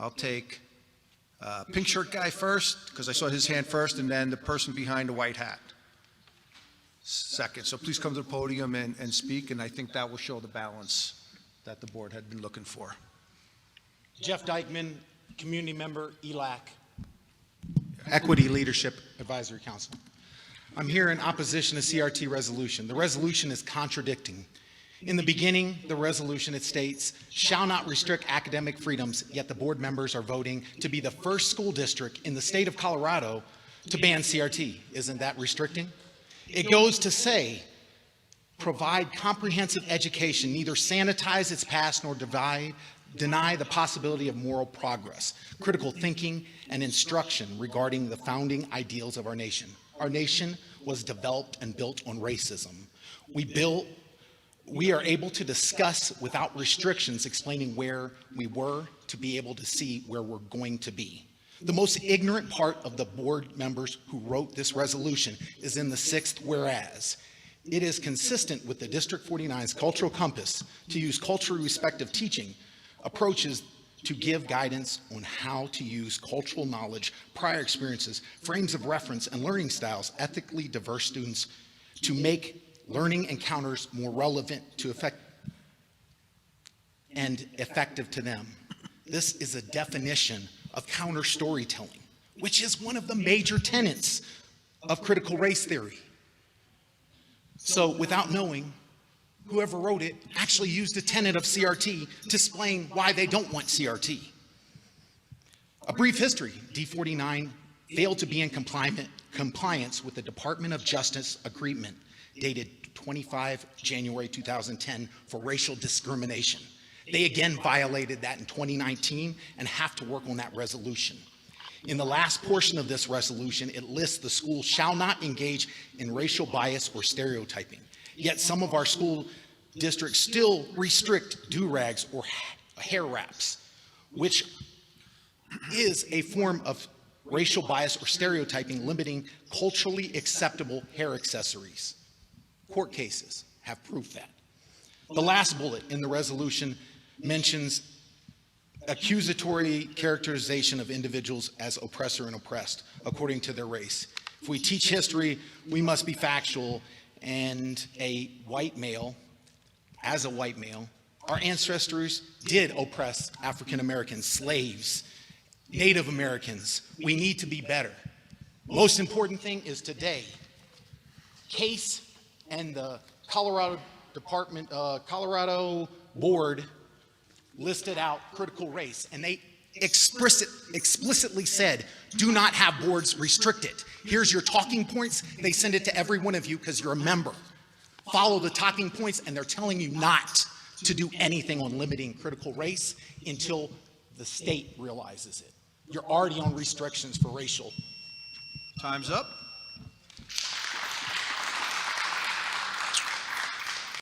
I'll take pink shirt guy first, because I saw his hand first, and then the person behind the white hat second. So please come to the podium and speak, and I think that will show the balance that the board had been looking for. Jeff Dykeman, community member, ELAC, Equity Leadership Advisory Council. I'm here in opposition to CRT resolution. The resolution is contradicting. In the beginning, the resolution, it states, shall not restrict academic freedoms, yet the board members are voting to be the first school district in the state of Colorado to ban CRT. Isn't that restricting? It goes to say, provide comprehensive education, neither sanitize its past nor deny the possibility of moral progress, critical thinking, and instruction regarding the founding ideals of our nation. Our nation was developed and built on racism. We are able to discuss without restrictions, explaining where we were to be able to see where we're going to be. The most ignorant part of the board members who wrote this resolution is in the sixth whereas. It is consistent with the District 49's cultural compass to use culturally respective teaching approaches to give guidance on how to use cultural knowledge, prior experiences, frames of reference, and learning styles ethically diverse students to make learning encounters more relevant to effective to them. This is a definition of counter storytelling, which is one of the major tenets of critical race theory. So without knowing, whoever wrote it actually used a tenet of CRT to explain why they don't want CRT. A brief history, D49 failed to be in compliance with the Department of Justice agreement dated 25 January 2010 for racial discrimination. They again violated that in 2019 and have to work on that resolution. In the last portion of this resolution, it lists the school shall not engage in racial bias or stereotyping. Yet some of our school districts still restrict do-rags or hair wraps, which is a form of racial bias or stereotyping, limiting culturally acceptable hair accessories. Court cases have proof that. The last bullet in the resolution mentions accusatory characterization of individuals as oppressor and oppressed according to their race. If we teach history, we must be factual, and a white male, as a white male, our ancestors did oppress African Americans, slaves, Native Americans. We need to be better. Most important thing is today, Case and the Colorado board listed out critical race, and they explicitly said, do not have boards restrict it. Here's your talking points. They send it to every one of you because you're a member. Follow the talking points, and they're telling you not to do anything on limiting critical race until the state realizes it. You're already on restrictions for racial. Time's up.